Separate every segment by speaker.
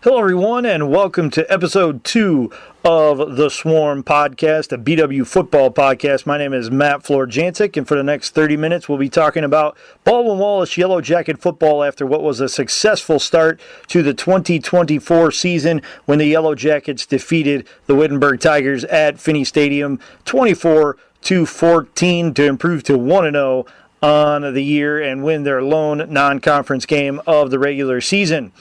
Speaker 1: Hello, everyone, and welcome to episode 2 of the Swarm podcast, a BW football podcast. My name is Matt Florjancic, and for the next 30 minutes, we'll be talking about Baldwin Wallace Yellow Jacket football after what was a successful start to the 2024 season when the Yellow Jackets defeated the Wittenberg Tigers at Finney Stadium 24-14 to improve to 1-0 on the year and win their lone non-conference game of the regular season.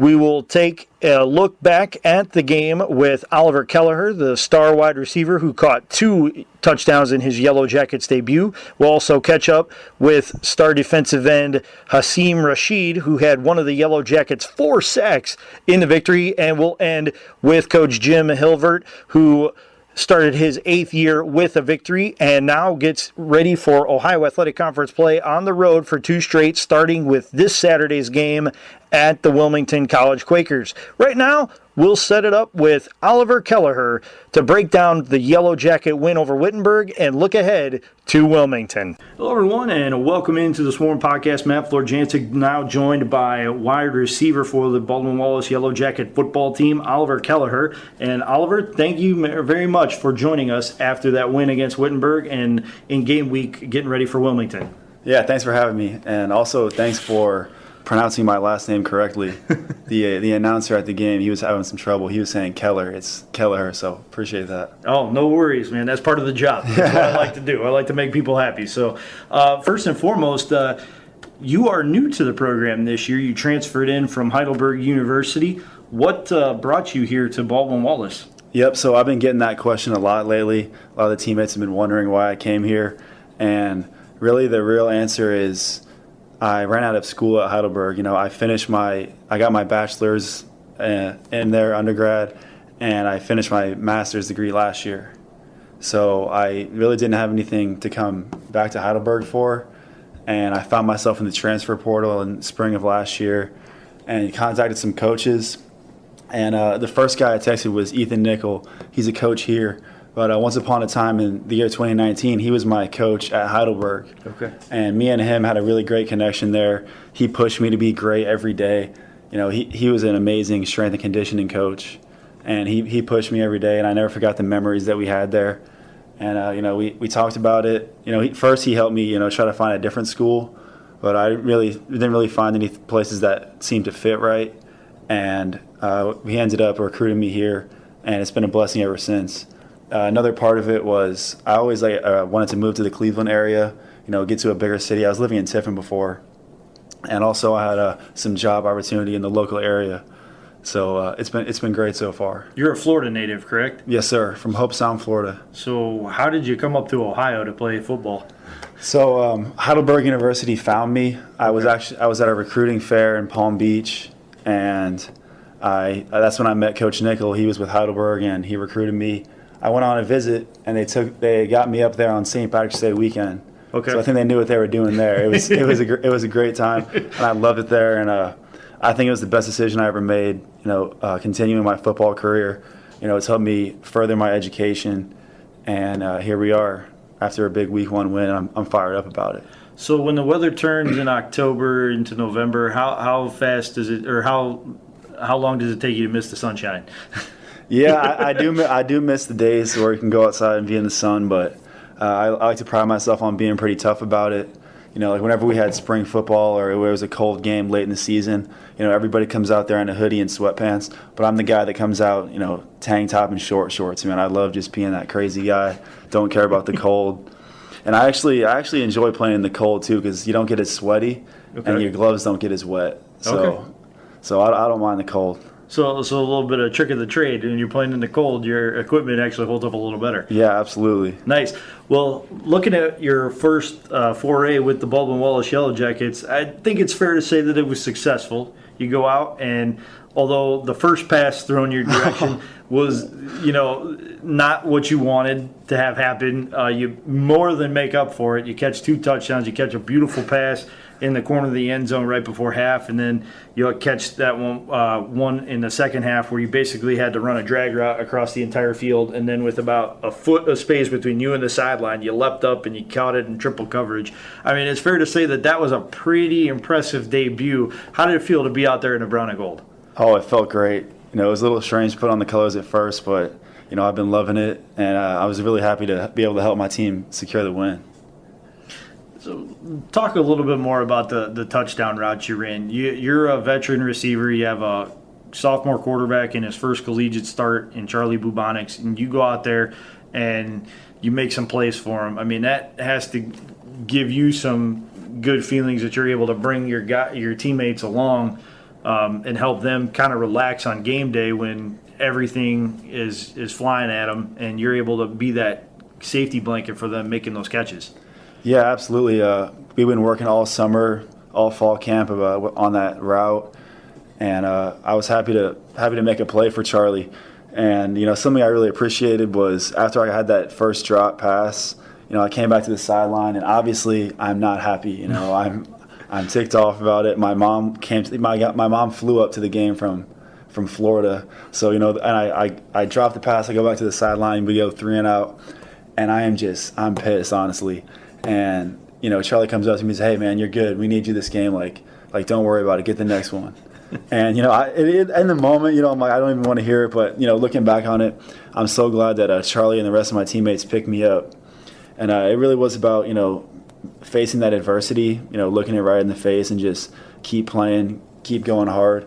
Speaker 1: We will take a look back at the game with Oliver Kelleher, the star wide receiver who caught 2 touchdowns in his Yellow Jackets debut. We'll also catch up with star defensive end Hasim Rashid, who had one of the Yellow Jackets' 4 sacks in the victory. And we'll end with Coach Jim Hilvert, who started his 8th year with a victory and now gets ready for Ohio Athletic Conference play on the road for 2 straight, starting with this Saturday's game at the Wilmington College Quakers. Right now, we'll set it up with Oliver Kelleher to break down the Yellow Jacket win over Wittenberg and look ahead to Wilmington. Hello, everyone, and welcome into the Swarm Podcast. Matt Florjancic, now joined by wide receiver for the Baldwin Wallace Yellow Jacket football team, Oliver Kelleher. And Oliver, thank you very much for joining us after that win against Wittenberg and in game week getting ready for Wilmington.
Speaker 2: Yeah, thanks for having me, and also thanks for pronouncing my last name correctly. The announcer at the game, he was having some trouble. He was saying Keller. It's Kelleher, so appreciate that.
Speaker 1: Oh, no worries, man. That's part of the job. That's what I like to do. I like to make people happy. So first and foremost, you are new to the program this year. You transferred in from Heidelberg University. What brought you here to Baldwin Wallace?
Speaker 2: Yep, so I've been getting that question a lot lately. A lot of the teammates have been wondering why I came here. And really the real answer is I ran out of school at Heidelberg. I got my bachelor's in their undergrad, and I finished my master's degree last year. So I really didn't have anything to come back to Heidelberg for, and I found myself in the transfer portal in the spring of last year and contacted some coaches. And the first guy I texted was Ethan Nickel. He's a coach here. But once upon a time in the year 2019, he was my coach at Heidelberg.
Speaker 1: Okay.
Speaker 2: And me and him had a really great connection there. He pushed me to be great every day. He was an amazing strength and conditioning coach. And he pushed me every day, and I never forgot the memories that we had there. And, we talked about it. First he helped me, try to find a different school. But I didn't really find any places that seemed to fit right. And he ended up recruiting me here, and it's been a blessing ever since. Another part of it was I always wanted to move to the Cleveland area, get to a bigger city. I was living in Tiffin before, and also I had some job opportunity in the local area. So it's been great so far.
Speaker 1: You're a Florida native, correct?
Speaker 2: Yes, sir, from Hope Sound, Florida.
Speaker 1: So how did you come up to Ohio to play football?
Speaker 2: So Heidelberg University found me. I was at a recruiting fair in Palm Beach, and that's when I met Coach Nickel. He was with Heidelberg, and he recruited me. I went on a visit, and they got me up there on St. Patrick's Day weekend.
Speaker 1: Okay.
Speaker 2: So I think they knew what they were doing there. It was a great time, and I loved it there. And I think it was the best decision I ever made. Continuing my football career, it's helped me further my education, and here we are after a big Week 1 win. I'm fired up about it.
Speaker 1: So when the weather turns in October into November, how fast does it, or how long does it take you to miss the sunshine?
Speaker 2: Yeah, I do miss the days where you can go outside and be in the sun, but I like to pride myself on being pretty tough about it. Like whenever we had spring football or it was a cold game late in the season, everybody comes out there in a hoodie and sweatpants, but I'm the guy that comes out, tank top and short shorts. Man, I love just being that crazy guy. Don't care about the cold. And I actually enjoy playing in the cold too, because you don't get as sweaty, okay, and your gloves don't get as wet. So I don't mind the cold.
Speaker 1: So a little bit of trick of the trade. When you're playing in the cold, your equipment actually holds up a little better.
Speaker 2: Yeah, absolutely.
Speaker 1: Nice. Well, looking at your first foray with the Baldwin Wallace Yellow Jackets, I think it's fair to say that it was successful. You go out, and although the first pass thrown your direction was, not what you wanted to have happen, you more than make up for it. You catch 2 touchdowns. You catch a beautiful pass in the corner of the end zone right before half, and then you'll catch that one in the second half where you basically had to run a drag route across the entire field, and then with about a foot of space between you and the sideline, you leapt up and you caught it in triple coverage. I mean, it's fair to say that was a pretty impressive debut. How did it feel to be out there in the brown and gold?
Speaker 2: Oh, it felt great. It was a little strange to put on the colors at first, but I've been loving it, and I was really happy to be able to help my team secure the win.
Speaker 1: So talk a little bit more about the touchdown routes you ran. You're a veteran receiver. You have a sophomore quarterback in his first collegiate start in Charlie Bubonics, and you go out there and you make some plays for him. I mean, that has to give you some good feelings that you're able to bring your teammates along and help them kind of relax on game day when everything is flying at them, and you're able to be that safety blanket for them making those catches.
Speaker 2: Yeah, absolutely. We've been working all summer, all fall camp on that route, and I was happy to make a play for Charlie. And something I really appreciated was after I had that first drop pass, I came back to the sideline, and obviously I'm not happy. I'm ticked off about it. My mom my mom flew up to the game from Florida, so and I dropped the pass. I go back to the sideline. We go 3-and-out, and I'm pissed, honestly. And Charlie comes up to me and says, "Hey man, you're good. We need you this game. Like don't worry about it. Get the next one." And in the moment, I'm like, I don't even want to hear it. But looking back on it, I'm so glad that Charlie and the rest of my teammates picked me up. And it really was about facing that adversity, looking it right in the face and just keep playing, keep going hard.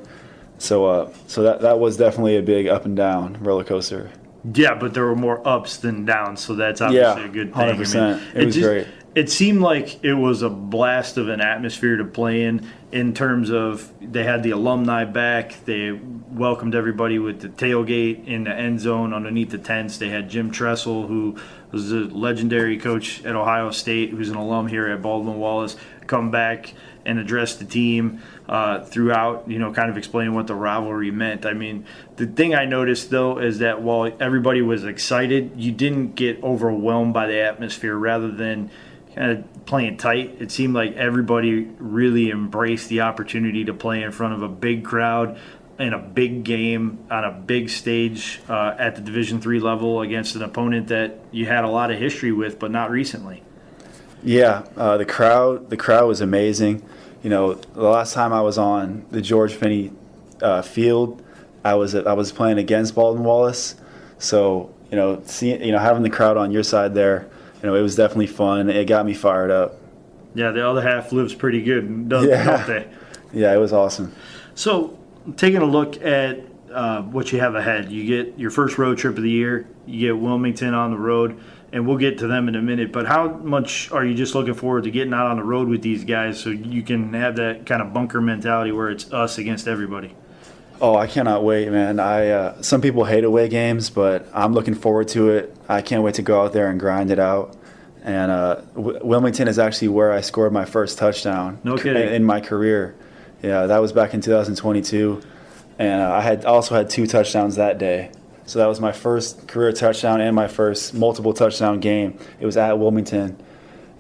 Speaker 2: So that was definitely a big up and down roller coaster.
Speaker 1: Yeah, but there were more ups than downs, so that's obviously a good thing.
Speaker 2: 100%. It was great.
Speaker 1: It seemed like it was a blast of an atmosphere to play in terms of they had the alumni back. They welcomed everybody with the tailgate in the end zone underneath the tents. They had Jim Tressel, who was a legendary coach at Ohio State, who's an alum here at Baldwin Wallace, come back and address the team throughout, kind of explaining what the rivalry meant. I mean, the thing I noticed, though, is that while everybody was excited, you didn't get overwhelmed by the atmosphere. Rather than kind of playing tight, it seemed like everybody really embraced the opportunity to play in front of a big crowd in a big game on a big stage at the Division III level against an opponent that you had a lot of history with, but not recently.
Speaker 2: Yeah, the crowd was amazing. The last time I was on the George Finney field, I was playing against Baldwin Wallace. So having the crowd on your side there, it was definitely fun. It got me fired up.
Speaker 1: Yeah, the other half lives pretty good, don't they?
Speaker 2: Yeah, it was awesome.
Speaker 1: So, taking a look at what you have ahead, you get your first road trip of the year. You get Wilmington on the road, and we'll get to them in a minute. But how much are you just looking forward to getting out on the road with these guys so you can have that kind of bunker mentality where it's us against everybody?
Speaker 2: Oh, I cannot wait, man. Some people hate away games, but I'm looking forward to it. I can't wait to go out there and grind it out. And Wilmington is actually where I scored my first touchdown in my career. Yeah, that was back in 2022. And I also had 2 touchdowns that day. So that was my first career touchdown and my first multiple touchdown game. It was at Wilmington.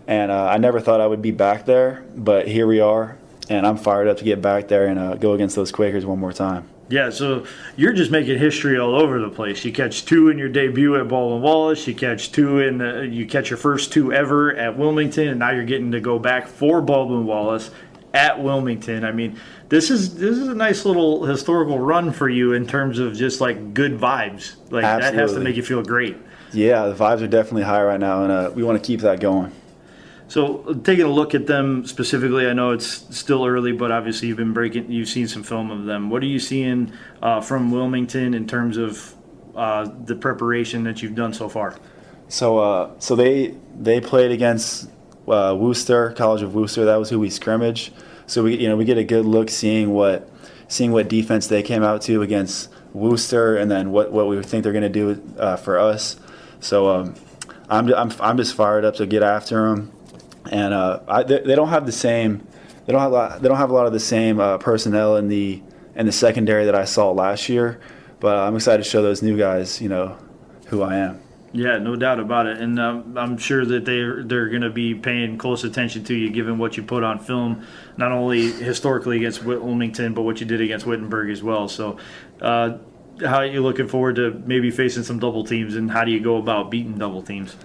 Speaker 2: And I never thought I would be back there, but here we are. And I'm fired up to get back there and go against those Quakers one more time.
Speaker 1: Yeah, so you're just making history all over the place. You catch 2 in your debut at Baldwin Wallace. You catch you catch your first 2 ever at Wilmington, and now you're getting to go back for Baldwin Wallace at Wilmington. I mean, this is a nice little historical run for you in terms of just like good vibes. Like
Speaker 2: Absolutely.
Speaker 1: That has to make you feel great.
Speaker 2: Yeah, the vibes are definitely high right now, and we want to keep that going.
Speaker 1: So taking a look at them specifically, I know it's still early, but obviously you've seen some film of them. What are you seeing from Wilmington in terms of the preparation that you've done so far?
Speaker 2: So they played against Worcester, College of Worcester. That was who we scrimmaged. So we get a good look seeing what defense they came out to against Worcester, and then what we think they're going to do for us. So I'm just fired up to get after them. And they don't have the same. They don't have a lot of the same personnel in the secondary that I saw last year. But I'm excited to show those new guys, who I am.
Speaker 1: Yeah, no doubt about it. And I'm sure that they're going to be paying close attention to you, given what you put on film, not only historically against Wilmington, but what you did against Wittenberg as well. So, how are you looking forward to maybe facing some double teams, and how do you go about beating double teams?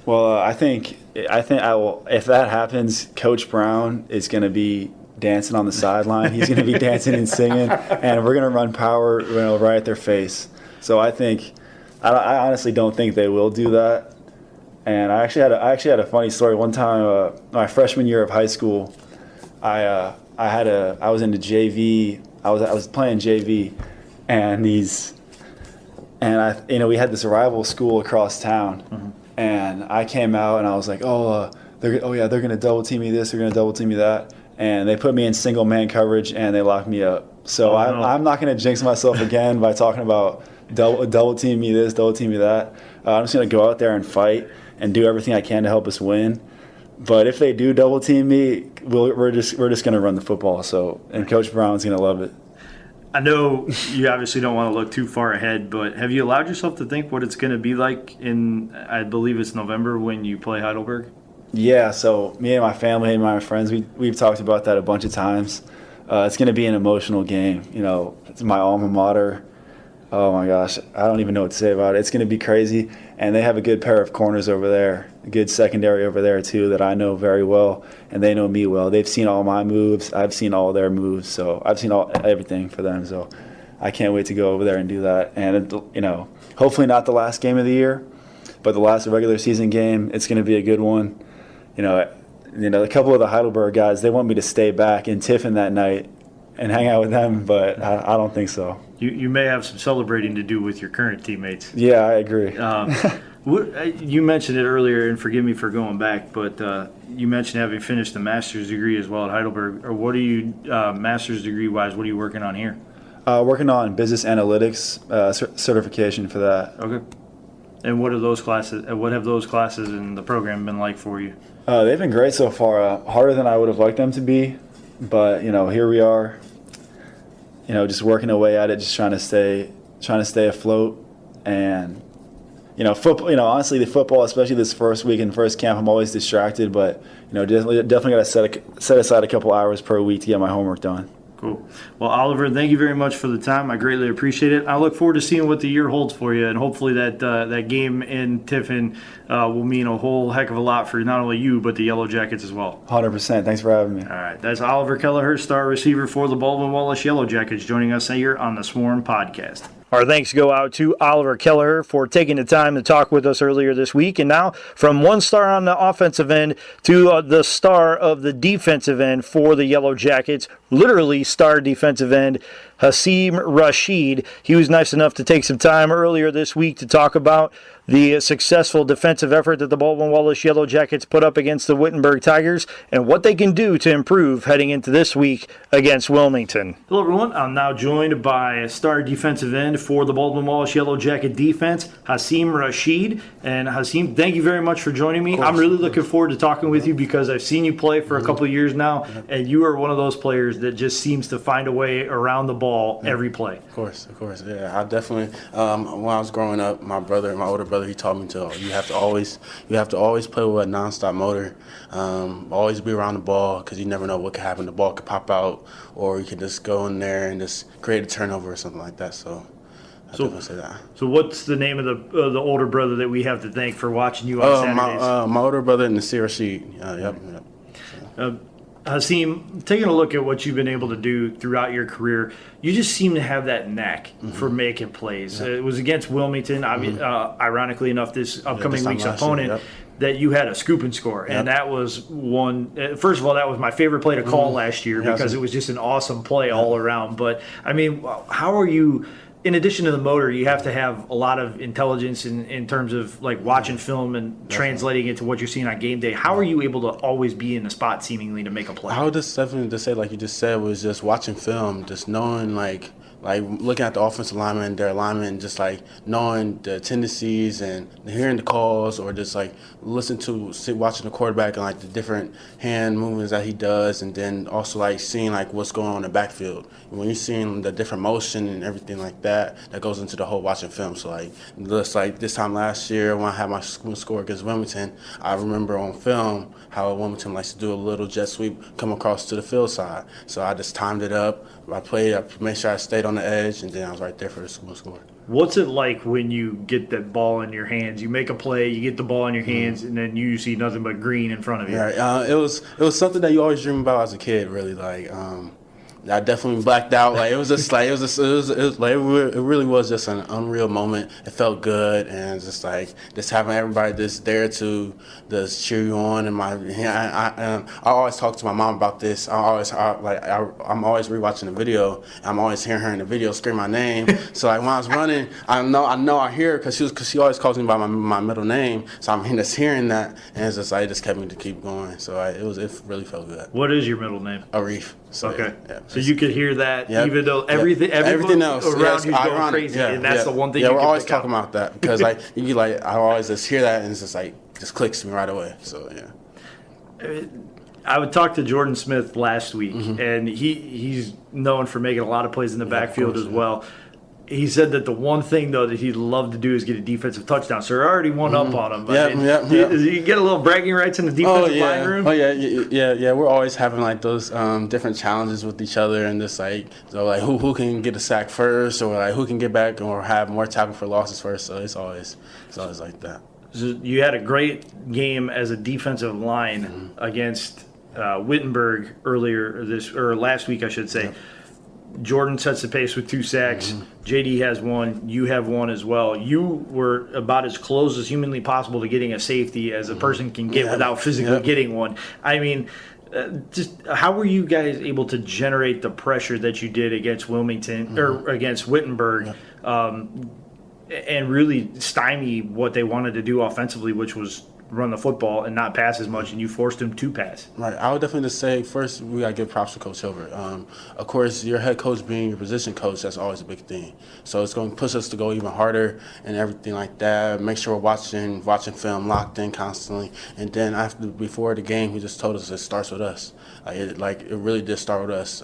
Speaker 2: Well, I think I will. If that happens, Coach Brown is going to be dancing on the sideline. He's going to be dancing and singing, and we're going to run power, right at their face. So I honestly don't think they will do that. And I actually had a funny story. One time, my freshman year of high school, I was in the JV. I was playing JV, and we had this rival school across town, mm-hmm. and I came out and I was like, they're going to double team me this, they're going to double team me that, and they put me in single man coverage and they locked me up. So I'm not going to jinx myself again by talking about double team me this, double team me that. I'm just going to go out there and fight and do everything I can to help us win. But if they do double team me, we're just going to run the football. So, and Coach Brown's going to love it.
Speaker 1: I know you obviously don't want to look too far ahead, but have you allowed yourself to think what it's going to be like in, I believe it's November when you play Heidelberg?
Speaker 2: Yeah. So me and my family and my friends, we've talked about that a bunch of times. It's going to be an emotional game. It's my alma mater. Oh my gosh, I don't even know what to say about it. It's going to be crazy, and they have a good pair of corners over there, a good secondary over there too that I know very well, and they know me well. They've seen all my moves. I've seen all their moves, so I've seen everything for them. So I can't wait to go over there and do that. And hopefully not the last game of the year, but the last regular season game. It's going to be a good one. A couple of the Heidelberg guys, they want me to stay back in Tiffin that night and hang out with them, but I don't think so.
Speaker 1: You may have some celebrating to do with your current teammates.
Speaker 2: Yeah, I agree.
Speaker 1: You mentioned it earlier, and forgive me for going back, but you mentioned having finished a master's degree as well at Heidelberg. Or what are you, master's degree-wise, what are you working on here?
Speaker 2: Working on business analytics certification for that.
Speaker 1: Okay. And what have those classes in the program been like for you?
Speaker 2: They've been great so far. Harder than I would have liked them to be, but here we are. Just working away at it, just trying to stay afloat, and football. Honestly, the football, especially this first week and first camp, I'm always distracted. But definitely got to set aside a couple hours per week to get my homework done.
Speaker 1: Cool. Well, Oliver, thank you very much for the time. I greatly appreciate it. I look forward to seeing what the year holds for you, and hopefully that game in Tiffin will mean a whole heck of a lot for not only you, but the Yellow Jackets as well.
Speaker 2: 100%. Thanks for having me.
Speaker 1: All right. That's Oliver Kelleher, star receiver for the Baldwin Wallace Yellow Jackets, joining us here on the Swarm Podcast. Our thanks go out to Oliver Kelleher for taking the time to talk with us earlier this week. And now, from one star on the offensive end to the star of the defensive end for the Yellow Jackets, literally star defensive end, Hasim Rashid. He was nice enough to take some time earlier this week to talk about the successful defensive effort that the Baldwin Wallace Yellow Jackets put up against the Wittenberg Tigers and what they can do to improve heading into this week against Wilmington. Hello, everyone. I'm now joined by star defensive end for the Baldwin Wallace Yellow Jacket defense, Hasim Rashid. And Hasim, thank you very much for joining me. I'm really looking forward to talking with you because I've seen you play for a couple of years now, and you are one of those players that just seems to find a way around the ball every play.
Speaker 3: Of course. Yeah, I definitely. When I was growing up, my older brother, he taught me you have to always play with a nonstop motor. Always be around the ball because you never know what could happen. The ball could pop out, or you could just go in there and just create a turnover or something like that. So I definitely say that. So
Speaker 1: what's the name of the older brother that we have to thank for watching you on Saturdays?
Speaker 3: My older brother, Hasim Rashid. Yep.
Speaker 1: Hasim, taking a look at what you've been able to do throughout your career, you just seem to have that knack for making plays. Yeah. It was against Wilmington, ironically enough, this upcoming week's opponent, that you had a scoop and score. And that was one, first of all, that was my favorite play to call last year because it was just an awesome play all around. But, how are you... In addition to the motor, you have to have a lot of intelligence in terms of like watching film and translating it to what you're seeing on game day. How are you able to always be in the spot seemingly to make a play?
Speaker 3: I would just definitely just say, like you just said, was just watching film, just knowing like looking at the offensive linemen, their alignment, just like knowing the tendencies and hearing the calls, or just like watching the quarterback and like the different hand movements that he does, and then also like seeing like what's going on in the backfield. And when you're seeing the different motion and everything like that goes into the whole watching film. So like just like this time last year when I had my score against Wilmington, I remember on film how Wilmington likes to do a little jet sweep, come across to the field side. So I just timed it up. I made sure I stayed on the edge, and then I was right there for the score.
Speaker 1: What's it like when you get that ball in your hands? You make a play, you get the ball in your hands, and then you see nothing but green in front of you.
Speaker 3: Right. It was something that you always dream about as a kid. Really, like I definitely blacked out. Like it was just like it really was just an unreal moment. It felt good, and just like just having everybody just there to just cheer you on. And I always talk to my mom about this. I'm always rewatching the video. I'm always hearing her in the video scream my name. So like when I was running, I know I hear her because she always calls me by my middle name. So I'm just hearing that, and it's just like it just kept me to keep going. So it really felt good.
Speaker 1: What is your middle name?
Speaker 3: Arif. So,
Speaker 1: okay.
Speaker 3: Yeah.
Speaker 1: So you could hear that even though everything else around you is going crazy, and that's the one thing.
Speaker 3: Yeah, we're always talking about that because I always just hear that and it's just like just clicks to me right away. So yeah.
Speaker 1: I would talk to Jordan Smith last week, and he's known for making a lot of plays in the backfield as well. He said that the one thing, though, that he'd love to do is get a defensive touchdown. So you're already one up on him. You get a little bragging rights in the defensive line room?
Speaker 3: Oh, yeah. We're always having, like, those different challenges with each other and just, like, who can get a sack first or, like, who can get back or have more tackle for losses first. So it's always like that.
Speaker 1: So you had a great game as a defensive line against Wittenberg last week, I should say. Yep. Jordan sets the pace with 2 sacks. JD has 1. You have 1 as well. You were about as close as humanly possible to getting a safety as a person can get without physically getting one. I mean, just how were you guys able to generate the pressure that you did against Wilmington or against Wittenberg and really stymie what they wanted to do offensively, which was run the football and not pass as much, and you forced him to pass?
Speaker 3: Right. I would definitely just say, first, we got to give props to Coach Hilvert. Of course, your head coach being your position coach, that's always a big thing. So it's going to push us to go even harder and everything like that. Make sure we're watching film, locked in constantly. And then before the game, he just told us it starts with us. It really did start with us.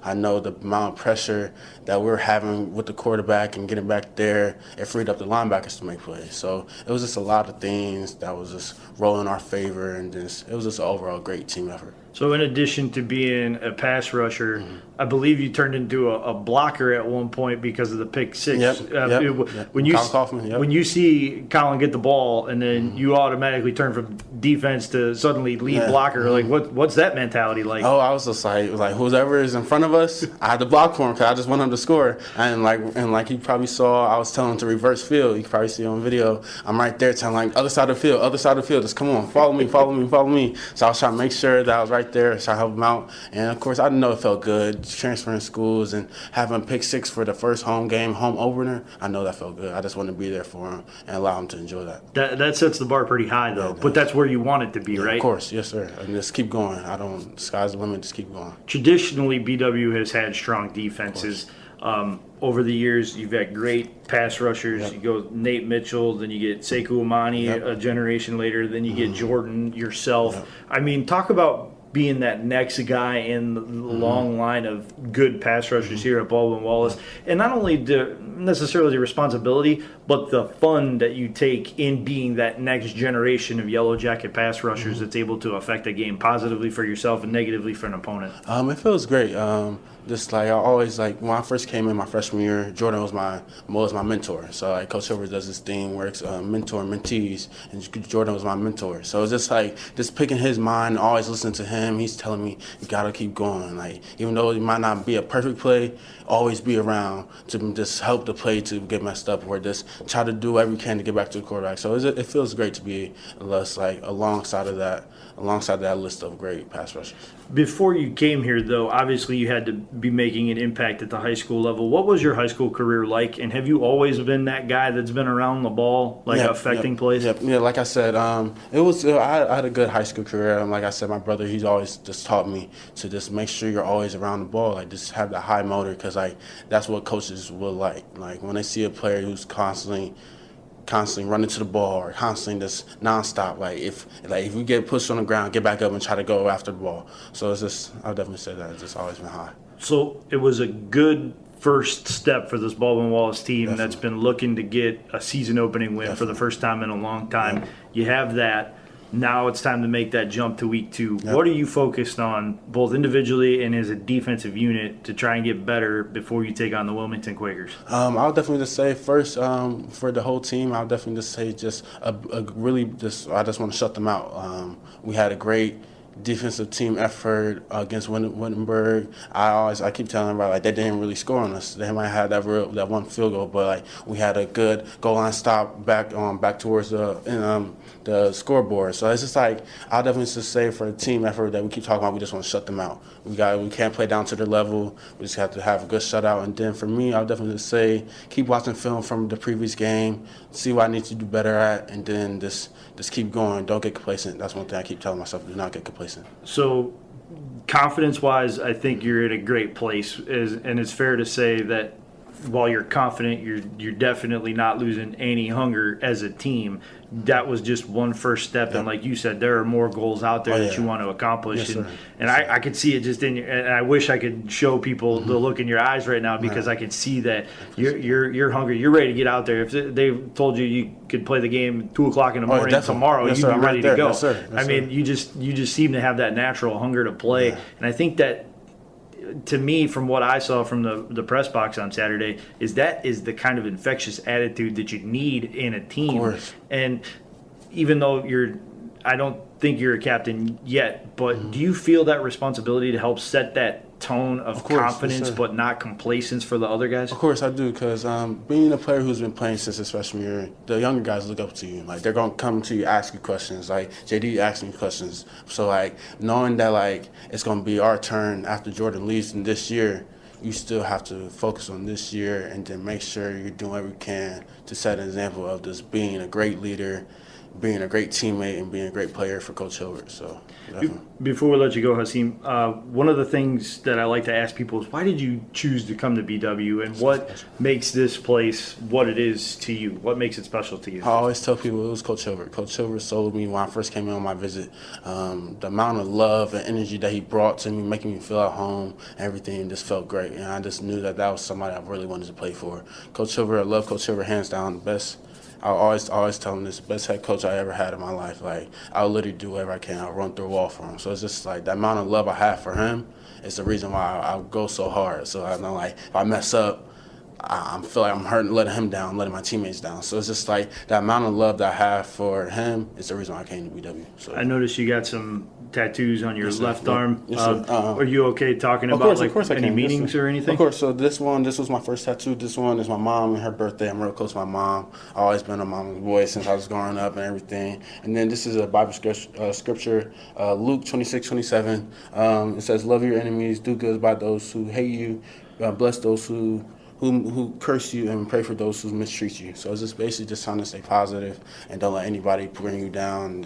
Speaker 3: I know the amount of pressure that we're having with the quarterback and getting back there, it freed up the linebackers to make plays. So it was just a lot of things that was just roll in our favor, and it was just an overall great team effort.
Speaker 1: So in addition to being a pass rusher, I believe you turned into a blocker at one point because of the pick six. When you see Colin get the ball and then you automatically turn from defense to suddenly lead blocker, like what's that mentality like?
Speaker 3: Oh, I was just like whoever is in front of us, I had to block for him because I just want him to score. And like you probably saw, I was telling him to reverse field. You can probably see on video. I'm right there telling other side of the field, just come on, follow me. So I was trying to make sure that I was right there, so I help him out. And of course, I know it felt good transferring schools and having pick 6 for the first home opener. I know that felt good. I just want to be there for him and allow him to enjoy that.
Speaker 1: That sets the bar pretty high, though. But that's where you want it to be, right?
Speaker 3: Of course, yes, sir. And just keep going. Sky's the limit. Just keep going.
Speaker 1: Traditionally, BW has had strong defenses. Over the years, you've had great pass rushers. Yep. You go Nate Mitchell, then you get Sekou Imani a generation later, then you get Jordan yourself. Yep. I mean, talk about being that next guy in the long line of good pass rushers here at Baldwin Wallace. And not only necessarily the responsibility, but the fun that you take in being that next generation of Yellow Jacket pass rushers that's able to affect a game positively for yourself and negatively for an opponent.
Speaker 3: It feels great. Just like I always when I first came in my freshman year, Jordan was my mentor. So like Coach Hilvert does this thing where it's mentor and mentees, and Jordan was my mentor. So it's just picking his mind, always listening to him. He's telling me you gotta keep going. Like even though it might not be a perfect play, always be around to just help the play to get messed up, or just try to do whatever you can to get back to the quarterback. So it feels great to be alongside that list of great pass rushers.
Speaker 1: Before you came here, though, obviously you had to be making an impact at the high school level. What was your high school career like, and have you always been that guy that's been around the ball, affecting plays?
Speaker 3: Yeah, like I said, I had a good high school career. Like I said, my brother, he's always just taught me to just make sure you're always around the ball, just have that high motor, because that's what coaches will like. Like when they see a player who's constantly running to the ball or constantly just nonstop. If we get pushed on the ground, get back up and try to go after the ball. So it's just, I'll definitely say that it's just always been high.
Speaker 1: So it was a good first step for this Baldwin Wallace team that's been looking to get a season opening win for the first time in a long time. You have that. Now it's time to make that jump to week 2.
Speaker 3: Yep.
Speaker 1: What are you focused on, both individually and as a defensive unit, to try and get better before you take on the Wilmington Quakers?
Speaker 3: I'll definitely just say first, for the whole team, I'll definitely just say I just want to shut them out. We had a great defensive team effort against Wittenberg. I keep telling everybody, like, they didn't really score on us. They might have that one field goal, but like we had a good goal line stop back towards the scoreboard. So it's just like, I'll definitely just say for the team effort that we keep talking about, we just want to shut them out. We can't play down to their level. We just have to have a good shutout. And then for me, I'll definitely just say keep watching film from the previous game, see what I need to do better at, and then just keep going. Don't get complacent. That's one thing I keep telling myself, do not get complacent.
Speaker 1: So confidence-wise, I think you're in a great place, and it's fair to say that while you're confident, you're definitely not losing any hunger as a team. That was just one first step, and like you said, there are more goals out there that you want to accomplish.
Speaker 3: Yes,
Speaker 1: and I could see it just in your, and I wish I could show people the look in your eyes right now, because I could see that you're hungry. You're ready to get out there. If they told you could play the game 2:00 in the morning tomorrow, you'd be ready to go.
Speaker 3: Yes, sir. Yes,
Speaker 1: I mean, you just seem to have that natural hunger to play, and I think that, to me, from what I saw from the press box on Saturday, is the kind of infectious attitude that you need in a team.
Speaker 3: Of course.
Speaker 1: And even though I don't think you're a captain yet, but do you feel that responsibility to help set that tone of confidence, but not complacence for the other guys?
Speaker 3: Of course I do, because being a player who's been playing since his freshman year, the younger guys look up to you. Like, they're going to come to you, ask you questions. Like, JD asked me questions. So, like, knowing that, like, it's going to be our turn after Jordan leaves in this year, you still have to focus on this year and then make sure you're doing whatever you can to set an example of just being a great leader, being a great teammate, and being a great player for Coach Hilvert. So, definitely.
Speaker 1: Before we let you go, Hasim, one of the things that I like to ask people is, why did you choose to come to BW, and what makes this place what it is to you? What makes it special to you?
Speaker 3: I always tell people it was Coach Hilvert. Coach Hilvert sold me when I first came in on my visit. The amount of love and energy that he brought to me, making me feel at home, everything just felt great. And I just knew that was somebody I really wanted to play for. Coach Hilvert, I love Coach Hilvert, hands down, the best. I always tell him this, best head coach I ever had in my life. Like, I'll literally do whatever I can. I'll run through a wall for him. So it's just like the amount of love I have for him is the reason why I go so hard. So I know, like, if I mess up, I feel like I'm hurting, letting him down, letting my teammates down. So it's just like the amount of love that I have for him is the reason why I came to BW. So
Speaker 1: I noticed you got some tattoos on your left arm.
Speaker 3: Yes, sir.
Speaker 1: Are you okay talking about any meanings or anything?
Speaker 3: Of course. So this was my first tattoo. This one is my mom and her birthday. I'm real close to my mom. I've always been a mama's boy since I was growing up and everything. And then this is a Bible scripture, Luke 26:27. It says, "Love your enemies, do good by those who hate you, bless those who curse you, and pray for those who mistreat you." So it's just basically just trying to stay positive and don't let anybody bring you down.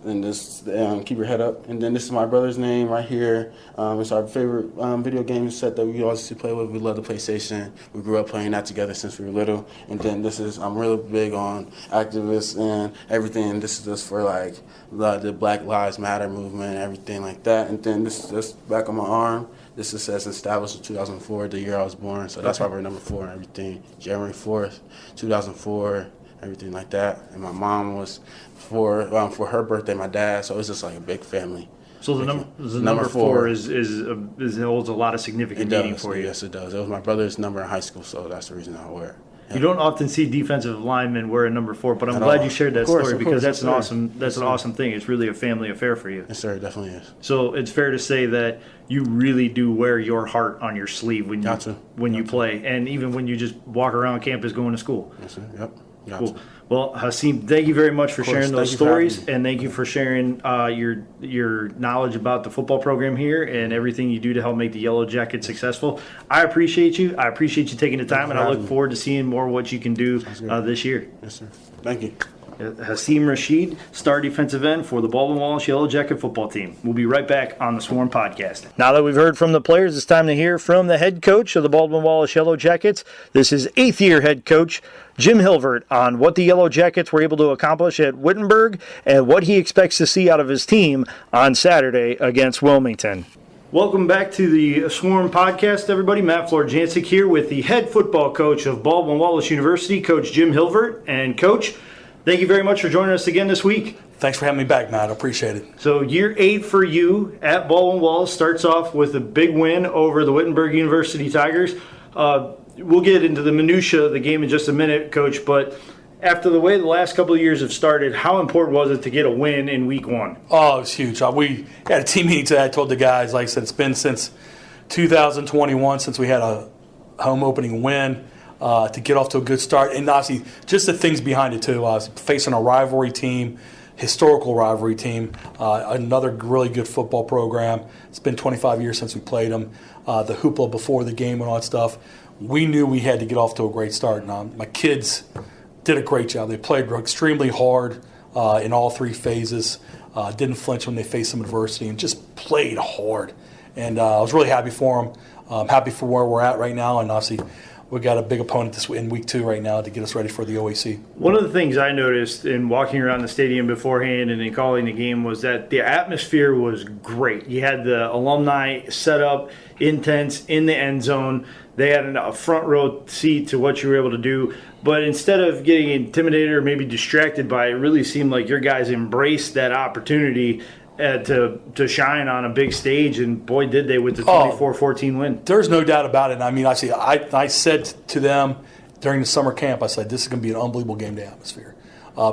Speaker 3: And just keep your head up. And then this is my brother's name right here. It's our favorite video game set that we always used to play with. We love the PlayStation. We grew up playing that together since we were little. And then I'm really big on activists and everything. And this is just for like the Black Lives Matter movement and everything like that. And then this is just back on my arm. This is says established in 2004, the year I was born. So that's why we're number 4 and everything. January 4th, 2004. Everything like that. And my mom was for her birthday, my dad, so it's just like a big family.
Speaker 1: So the number 4 holds a lot of significant meaning for you.
Speaker 3: Yes, it does. It was my brother's number in high school, so that's the reason I wear it. Yeah.
Speaker 1: You don't often see defensive linemen wear a number 4, but I'm glad you shared that story, because that's an awesome thing. It's really a family affair for you.
Speaker 3: Yes, sir, it definitely is.
Speaker 1: So it's fair to say that you really do wear your heart on your sleeve when you play, and even when you just walk around campus going to school.
Speaker 3: Yes, sir. Yep.
Speaker 1: Cool. Well, Hasim, thank you very much for sharing those stories, and thank you for sharing your knowledge about the football program here and everything you do to help make the Yellow Jackets successful. I appreciate you. I appreciate you taking the time, and I look forward to seeing more of what you can do this year.
Speaker 3: Yes, sir. Thank you.
Speaker 1: Hasim Rashid, star defensive end for the Baldwin Wallace Yellow Jacket football team. We'll be right back on the Swarm Podcast. Now that we've heard from the players, it's time to hear from the head coach of the Baldwin Wallace Yellow Jackets. This is 8th-year head coach Jim Hilvert on what the Yellow Jackets were able to accomplish at Wittenberg and what he expects to see out of his team on Saturday against Wilmington. Welcome back to the Swarm Podcast, everybody. Matt Florjancic here with the head football coach of Baldwin Wallace University, Coach Jim Hilvert. And Coach, thank you very much for joining us again this week.
Speaker 4: Thanks for having me back, Matt. I appreciate it.
Speaker 1: So year 8 for you at Baldwin Wallace starts off with a big win over the Wittenberg University Tigers. We'll get into the minutia of the game in just a minute, Coach, but after the way the last couple of years have started, how important was it to get a win in week 1?
Speaker 4: Oh, it was huge. We had a team meeting today. I told the guys, like I said, it's been since 2021 since we had a home opening win to get off to a good start. And obviously, just the things behind it, too. Facing a rivalry team, historical rivalry team, another really good football program. It's been 25 years since we played them. The hoopla before the game and all that stuff. We knew we had to get off to a great start. And my kids did a great job. They played extremely hard in all 3 phases. Didn't flinch when they faced some adversity and just played hard. And I was really happy for them. I'm happy for where we're at right now. And obviously, we've got a big opponent in week 2 right now to get us ready for the OAC.
Speaker 1: One of the things I noticed in walking around the stadium beforehand and in calling the game was that the atmosphere was great. You had the alumni set up intense in the end zone. They had a front row seat to what you were able to do. But instead of getting intimidated or maybe distracted by it, it really seemed like your guys embraced that opportunity to shine on a big stage, and boy, did they with the 24-14 win.
Speaker 4: There's no doubt about it. I mean, I said to them during the summer camp, I said, this is going to be an unbelievable game day atmosphere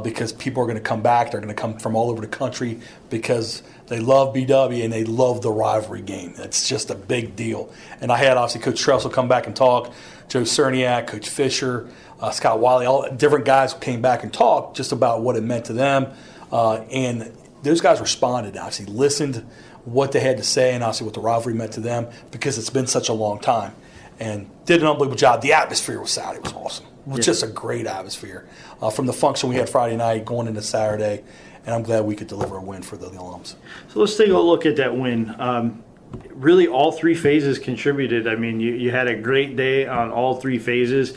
Speaker 4: because people are going to come back. They're going to come from all over the country because they love BW and they love the rivalry game. It's just a big deal. And I had, obviously, Coach Tressel come back and talk, Joe Cerniak, Coach Fisher, Scott Wiley, all different guys came back and talked just about what it meant to them. And those guys responded, obviously, listened what they had to say and obviously what the rivalry meant to them because it's been such a long time. And did an unbelievable job. The atmosphere was Saturday was awesome. It was just a great atmosphere. From the function we had Friday night going into Saturday, and I'm glad we could deliver a win for the alums.
Speaker 1: So let's take a look at that win. Really, all 3 phases contributed. I mean, you had a great day on all 3 phases.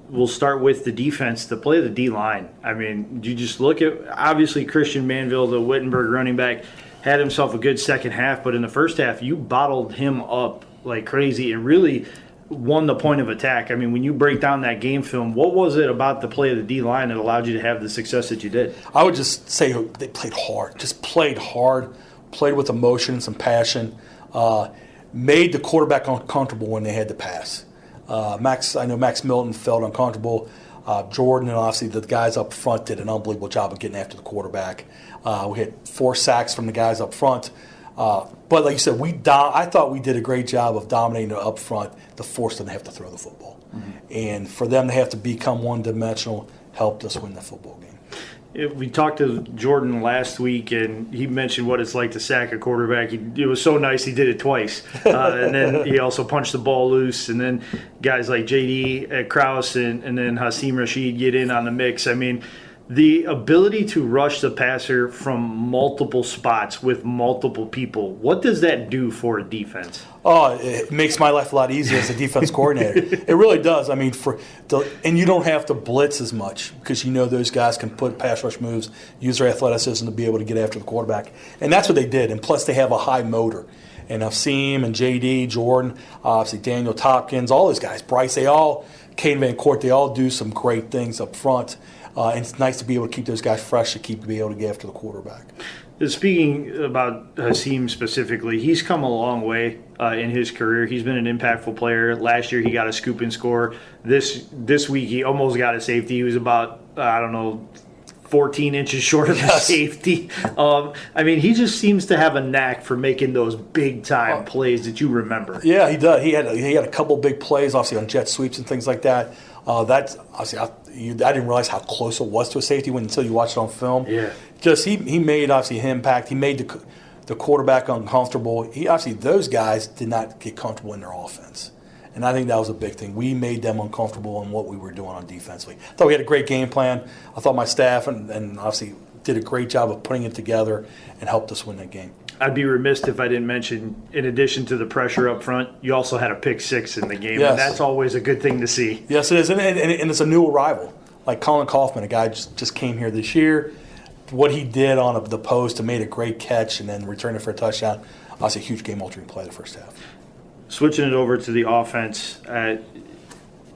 Speaker 1: We'll start with the defense, the play of the D-line. I mean, you just look at, obviously, Christian Manville, the Wittenberg running back, had himself a good second half, but in the first half, you bottled him up like crazy and really won the point of attack. I mean, when you break down that game film, what was it about the play of the D-line that allowed you to have the success that you did?
Speaker 4: I would just say they played hard, played with emotion and some passion, made the quarterback uncomfortable when they had to pass. I know Max Milton felt uncomfortable. Jordan and obviously the guys up front did an unbelievable job of getting after the quarterback. We had 4 sacks from the guys up front. But like you said, I thought we did a great job of dominating up front to force them to have to throw the football. Mm-hmm. And for them to have to become one-dimensional helped us win the football game.
Speaker 1: We talked to Jordan last week, and he mentioned what it's like to sack a quarterback. It was so nice he did it twice. And then he also punched the ball loose. And then guys like J.D. Krause and then Hasim Rashid get in on the mix. I mean, the ability to rush the passer from multiple spots with multiple people, what does that do for a defense?
Speaker 4: Oh, it makes my life a lot easier as a defense coordinator. It really does. I mean, and you don't have to blitz as much because you know those guys can put pass rush moves, use their athleticism to be able to get after the quarterback. And that's what they did. And plus, they have a high motor. And Hasim and J.D., Jordan, obviously Daniel Tompkins, all those guys, Bryce, Caden Van Court, they all do some great things up front. And it's nice to be able to keep those guys fresh to be able to get after the quarterback.
Speaker 1: Speaking about Hasim specifically, he's come a long way in his career. He's been an impactful player. Last year he got a scoop and score. This week he almost got a safety. He was about, 14 inches short of the safety. I mean, he just seems to have a knack for making those big-time plays that you remember.
Speaker 4: Yeah, he does. He had a couple big plays, obviously, on jet sweeps and things like that. That's obviously I didn't realize how close it was to a safety until you watched it on film.
Speaker 1: Yeah.
Speaker 4: Just he made obviously an impact. He made the quarterback uncomfortable. Those guys did not get comfortable in their offense, and I think that was a big thing. We made them uncomfortable in what we were doing on defensively. I thought we had a great game plan. I thought my staff and obviously did a great job of putting it together and helped us win that game.
Speaker 1: I'd be remiss if I didn't mention, in addition to the pressure up front, you also had a pick six in the game.
Speaker 4: Yes.
Speaker 1: And that's always a good thing to see.
Speaker 4: Yes, it is. And it's a new arrival. Like Colin Kaufman, a guy just came here this year. What he did on the post and made a great catch and then returned it for a touchdown, obviously a huge game-altering play the first half.
Speaker 1: Switching it over to the offense,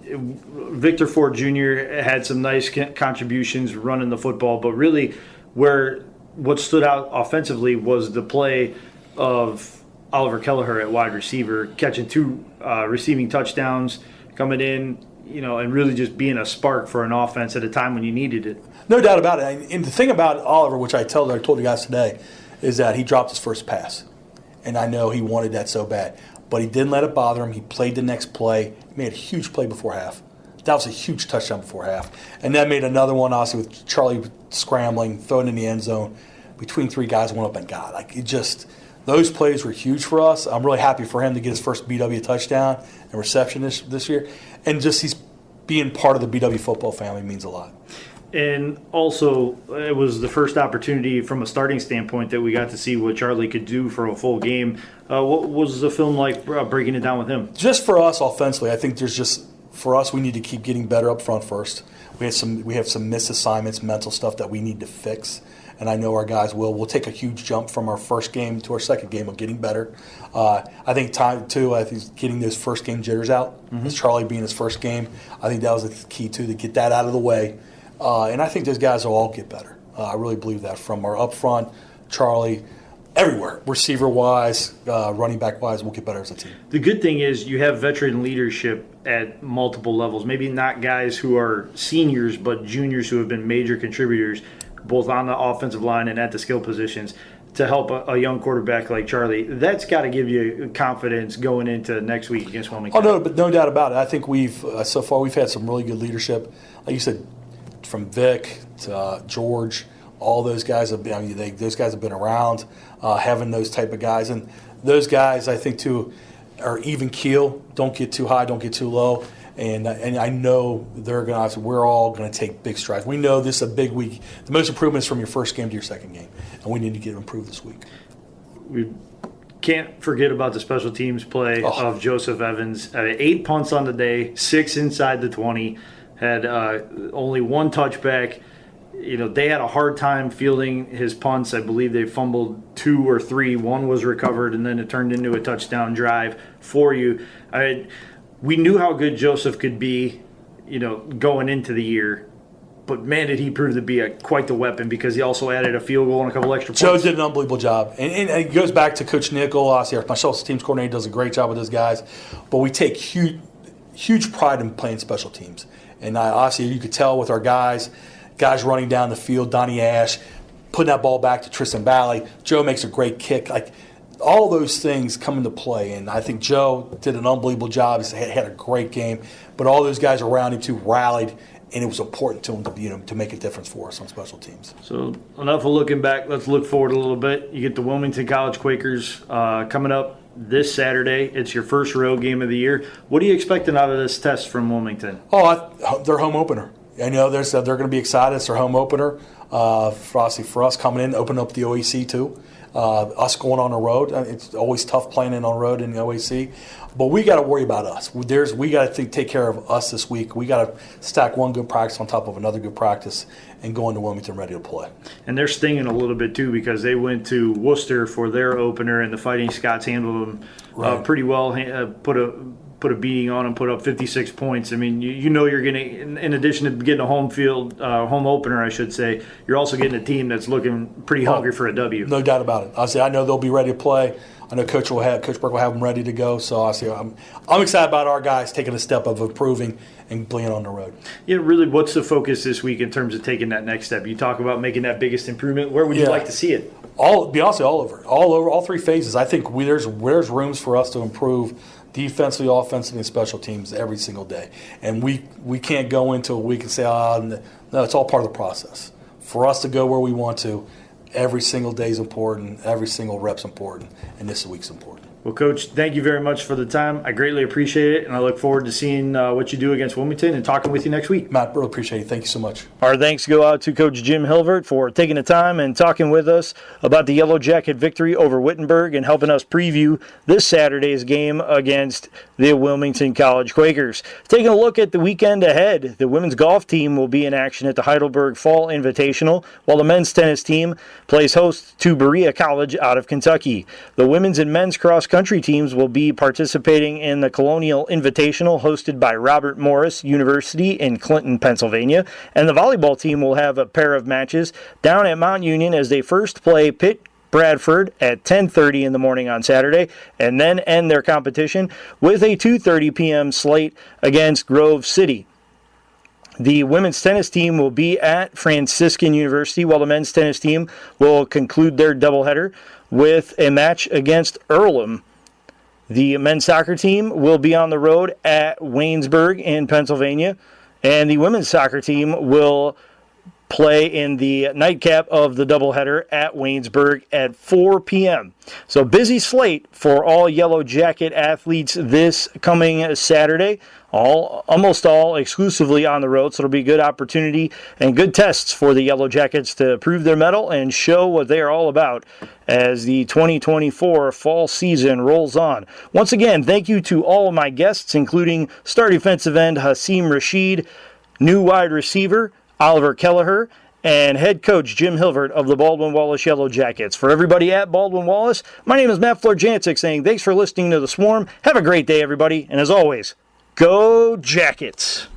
Speaker 1: Victor Ford Jr. had some nice contributions running the football, but really where what stood out offensively was the play of Oliver Kelleher at wide receiver, catching 2 receiving touchdowns, coming in, and really just being a spark for an offense at a time when you needed it.
Speaker 4: No doubt about it. And the thing about Oliver, which I told you guys today, is that he dropped his first pass. And I know he wanted that so bad. But he didn't let it bother him. He played the next play. He made a huge play before half. That was a huge touchdown before half. And then made another one, obviously, with Charlie scrambling, throwing in the end zone. Between 3 guys, went up and got. Those plays were huge for us. I'm really happy for him to get his first BW touchdown and reception this year. And just he's being part of the BW football family means a lot.
Speaker 1: And also, it was the first opportunity from a starting standpoint that we got to see what Charlie could do for a full game. What was the film like breaking it down with him?
Speaker 4: Just for us offensively, I think for us, we need to keep getting better up front first. We have some missed assignments, mental stuff that we need to fix. And I know our guys will. We'll take a huge jump from our first game to our second game of getting better. I think time, too, I think getting those first game jitters out. As Charlie being his first game, I think that was the key, too, to get that out of the way. And I think those guys will all get better. I really believe that from our up front, Charlie, everywhere, receiver-wise, running back-wise, we'll get better as a team.
Speaker 1: The good thing is you have veteran leadership at multiple levels. Maybe not guys who are seniors, but juniors who have been major contributors, both on the offensive line and at the skill positions, to help a young quarterback like Charlie. That's got to give you confidence going into next week against Wilmington.
Speaker 4: Oh, no, but no doubt about it. I think so far we've had some really good leadership. Like you said, from Vic to George, all those guys have been. Those guys have been around, having those type of guys, and those guys I think too are even keel. Don't get too high, don't get too low, and I know we're all going to take big strides. We know this is a big week. The most improvement is from your first game to your second game, and we need to get improved this week.
Speaker 1: We can't forget about the special teams play of Joseph Evans. 8 punts on the day, 6 inside the 20. Had only 1 touchback. They had a hard time fielding his punts. I believe they fumbled 2 or 3. 1 was recovered, and then it turned into a touchdown drive for you. We knew how good Joseph could be, going into the year. But, man, did he prove to be quite the weapon, because he also added a field goal and a couple extra points.
Speaker 4: Joe did an unbelievable job. And it goes back to Coach Nickel. Our special teams coordinator does a great job with those guys. But we take huge pride in playing special teams. And honestly, you could tell with our guys running down the field, Donnie Ash, putting that ball back to Tristan Valley. Joe makes a great kick. All those things come into play. And I think Joe did an unbelievable job. He had a great game. But all those guys around him, too, rallied. And it was important to him to make a difference for us on special teams.
Speaker 1: So enough of looking back. Let's look forward a little bit. You get the Wilmington College Quakers coming up this Saturday. It's your first road game of the year. What are you expecting out of this test from Wilmington?
Speaker 4: Their home opener. I know they're going to be excited. It's their home opener. For us coming in, open up the OAC too. Us going on the road. It's always tough playing on the road in the OAC. But we got to worry about us. We got to take care of us this week. We got to stack one good practice on top of another good practice and go into Wilmington ready to play. And
Speaker 1: they're stinging a little bit too, because they went to Worcester for their opener, and the Fighting Scots handled them pretty well. Put a beating on them, put up 56 points. I mean, you're getting, in addition to getting a home opener, I should say, you're also getting a team that's looking pretty hungry for a W.
Speaker 4: No doubt about it. I know they'll be ready to play. I know Coach Burke will have them ready to go. So I'm excited about our guys taking a step of improving and playing on the road.
Speaker 1: Yeah, really, what's the focus this week in terms of taking that next step? You talk about making that biggest improvement. Where would you like to see it? All
Speaker 4: over, all 3 phases. I think there's rooms for us to improve defensively, offensively, and special teams every single day. And we can't go into a week and say, no, it's all part of the process. For us to go where we want to, every single day is important, every single rep's important, and this week's important.
Speaker 1: Well, Coach, thank you very much for the time. I greatly appreciate it, and I look forward to seeing what you do against Wilmington and talking with you next week.
Speaker 4: Matt, really appreciate it. Thank you so much.
Speaker 1: Our thanks go out to Coach Jim Hilvert for taking the time and talking with us about the Yellow Jacket victory over Wittenberg and helping us preview this Saturday's game against the Wilmington College Quakers. Taking a look at the weekend ahead, the women's golf team will be in action at the Heidelberg Fall Invitational, while the men's tennis team plays host to Berea College out of Kentucky. The women's and men's cross cross-country teams will be participating in the Colonial Invitational hosted by Robert Morris University in Clinton, Pennsylvania. And the volleyball team will have a pair of matches down at Mount Union as they first play Pitt Bradford at 10:30 in the morning on Saturday, and then end their competition with a 2:30 p.m. slate against Grove City. The women's tennis team will be at Franciscan University, while the men's tennis team will conclude their doubleheader with a match against Earlham. The men's soccer team will be on the road at Waynesburg in Pennsylvania, and the women's soccer team will play in the nightcap of the doubleheader at Waynesburg at 4 p.m. So busy slate for all Yellow Jacket athletes this coming Saturday. Almost all exclusively on the road, so it'll be a good opportunity and good tests for the Yellow Jackets to prove their mettle and show what they are all about as the 2024 fall season rolls on. Once again, thank you to all of my guests, including star defensive end Hasim Rashid, new wide receiver Oliver Kelleher, and head coach Jim Hilvert of the Baldwin Wallace Yellow Jackets. For everybody at Baldwin Wallace, my name is Matt Florjancic saying thanks for listening to The Swarm. Have a great day, everybody, and as always, go Jackets!